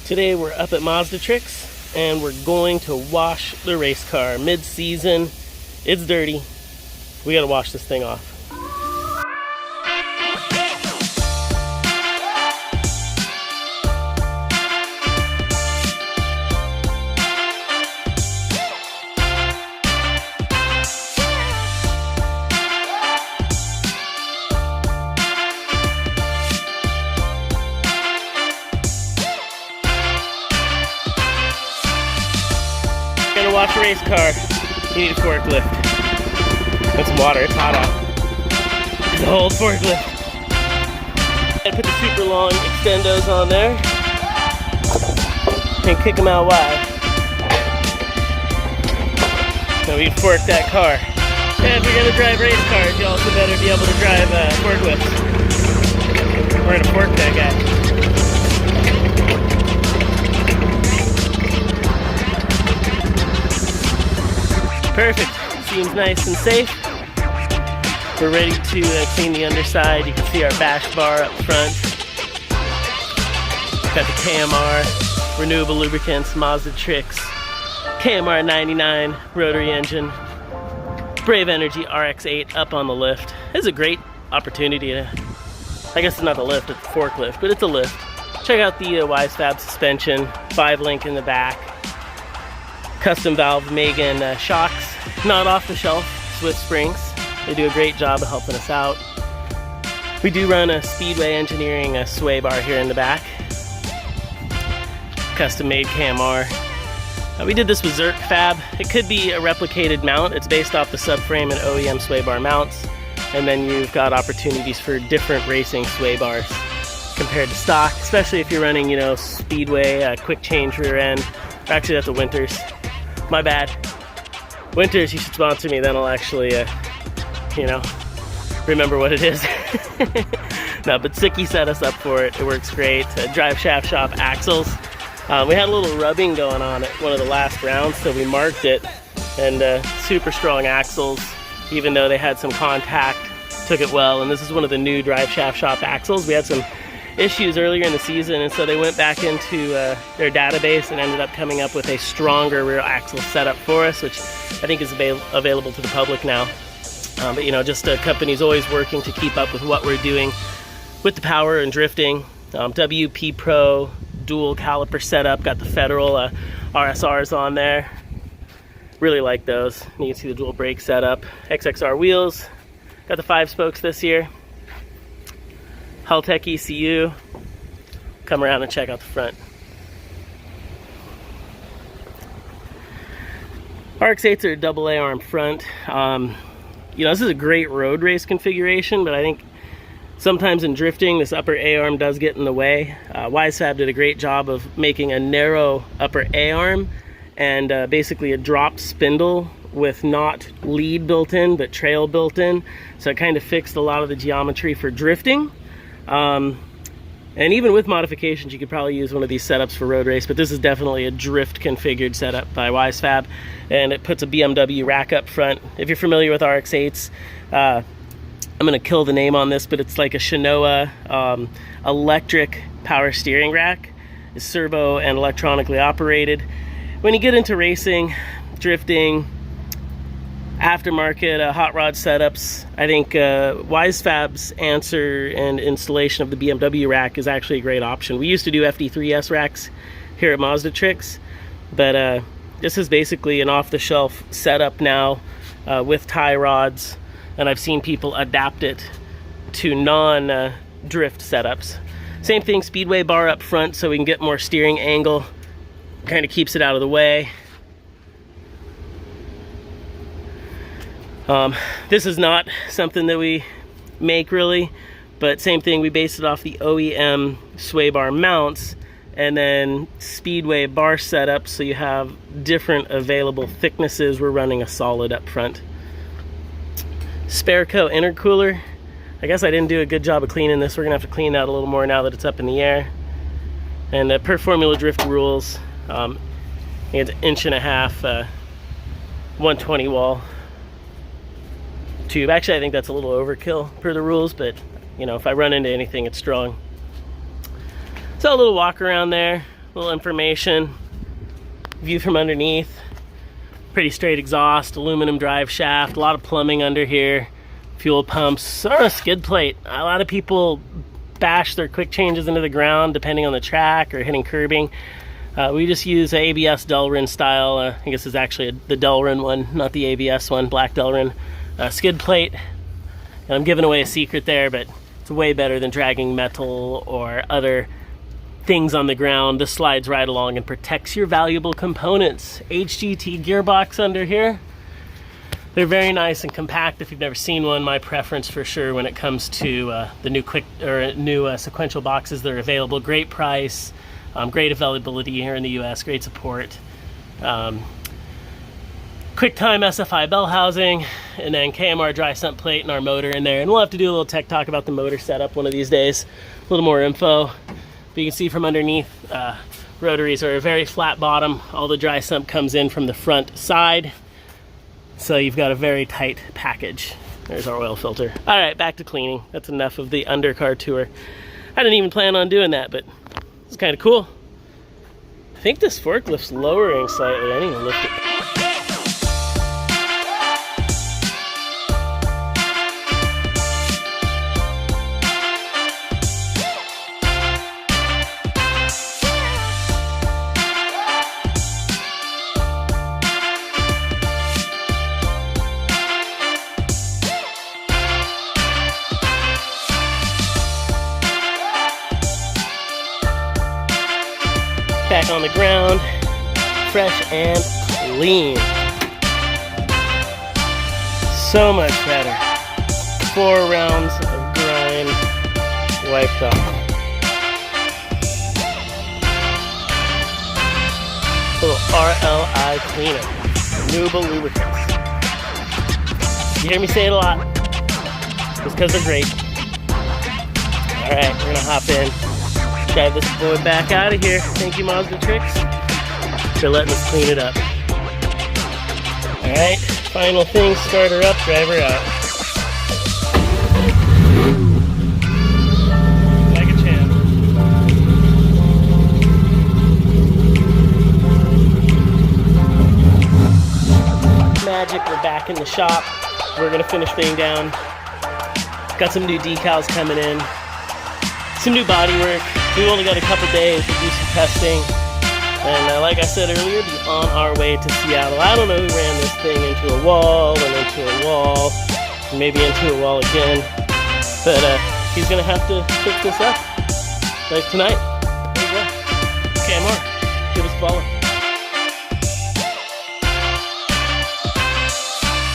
Today we're up at Mazda Tricks and we're going to wash the race car mid-season. It's dirty. We gotta wash this thing off. Gonna wash a race car, you need a forklift. Got some water, it's hot out. It's a whole forklift. Gotta put the super long extendos on there and kick them out wide. So we fork that car. And if you're gonna drive race cars, you also better be able to drive forklifts. We're gonna fork that guy. Perfect, seems nice and safe. We're ready to clean the underside. You can see our bash bar up front. Got the KMR, renewable lubricants, Mazda Tricks, KMR 99 rotary engine, Brave Energy RX8 up on the lift. It's a great opportunity to, I guess it's not a lift, it's a forklift, but it's a lift. Check out the WiseFab suspension, 5-link in the back. Custom valve Megan shocks, not off the shelf, Swift springs. They do a great job of helping us out. We do run a Speedway Engineering sway bar here in the back. Custom made KMR. We did this with Zerk Fab. It could be a replicated mount. It's based off the subframe and OEM sway bar mounts. And then you've got opportunities for different racing sway bars compared to stock, especially if you're running, you know, Speedway, quick change rear end. Actually, that's a Winters. My bad. Winters, you should sponsor me, then I'll actually, you know, remember what it is. No, but Sicky set us up for it. It works great. Drive shaft shop axles. We had a little rubbing going on at one of the last rounds, so we marked it. And super strong axles, even though they had some contact, took it well. And this is one of the new drive shaft shop axles. We had some issues earlier in the season, and so they went back into their database and ended up coming up with a stronger rear axle setup for us, which I think is available to the public now. But you know, just companies always working to keep up with what we're doing with the power and drifting. WP Pro dual caliper setup, got the Federal RSRs on there. Really like those. You can see the dual brake setup. XXR wheels, got the 5 spokes this year. Haltech ECU. Come around and check out the front. RX8s are a double A-arm front. You know, this is a great road race configuration, but I think sometimes in drifting, this upper A-arm does get in the way. WiseFab did a great job of making a narrow upper A-arm and basically a drop spindle with not lead built in, but trail built in. So it kind of fixed a lot of the geometry for drifting. And even with modifications, you could probably use one of these setups for road race, but this is definitely a drift configured setup by WiseFab, and it puts a BMW rack up front. If you're familiar with RX8s, I'm gonna kill the name on this, but it's like a Shinoa electric power steering rack. It's servo and electronically operated. When you get into racing, drifting, aftermarket hot rod setups, I think WiseFab's answer and installation of the BMW rack is actually a great option. We used to do FD3S racks here at Mazda Tricks, but this is basically an off-the-shelf setup now with tie rods, and I've seen people adapt it to non-drift setups. Same thing, Speedway bar up front so we can get more steering angle, kind of keeps it out of the way. This is not something that we make really, but same thing, we based it off the OEM sway bar mounts and then Speedway bar setup, so you have different available thicknesses. We're running a solid up front. Spareco intercooler. I guess I didn't do a good job of cleaning this. We're gonna have to clean that a little more now that it's up in the air. And per Formula Drift rules, it's an 1.5 inch 120 wall tube. Actually, I think that's a little overkill per the rules, but you know, if I run into anything, it's strong. So a little walk around there. little information. View from underneath. Pretty straight exhaust, aluminum drive shaft, a lot of plumbing under here. Fuel pumps, a skid plate. A lot of people bash their quick changes into the ground depending on the track or hitting curbing. We just use a ABS Delrin style, I guess it's actually the Delrin one, not the ABS one, black Delrin skid plate. And I'm giving away a secret there, but it's way better than dragging metal or other things on the ground. This slides right along and protects your valuable components. HGT gearbox under here. They're very nice and compact. If you've never seen one, my preference for sure when it comes to the new sequential boxes that are available. Great price, great availability here in the US, great support. QuickTime SFI bell housing, and then KMR dry sump plate and our motor in there. And we'll have to do a little tech talk about the motor setup one of these days. A little more info. But you can see from underneath, rotaries are a very flat bottom. All the dry sump comes in from the front side. So you've got a very tight package. There's our oil filter. All right, back to cleaning. That's enough of the undercar tour. I didn't even plan on doing that, but it's kind of cool. I think this forklift's lowering slightly. I need to lift it. Back on the ground, fresh and clean. So much better. 4 rounds of grime wiped off. A little RLI cleaner, renewable lubricants. You hear me say it a lot. It's because they're great. All right, we're gonna hop in. Drive this boy back out of here. Thank you, Mazda Tricks, for letting us clean it up. Alright, final thing, starter up, driver out. Like a champ. Magic, we're back in the shop. We're gonna finish things down. Got some new decals coming in. Some new body work. We only got a couple days to do some testing. And like I said earlier, be on our way to Seattle. I don't know who ran this thing into a wall, and into a wall, and maybe into a wall again. But he's gonna have to fix this up, like tonight.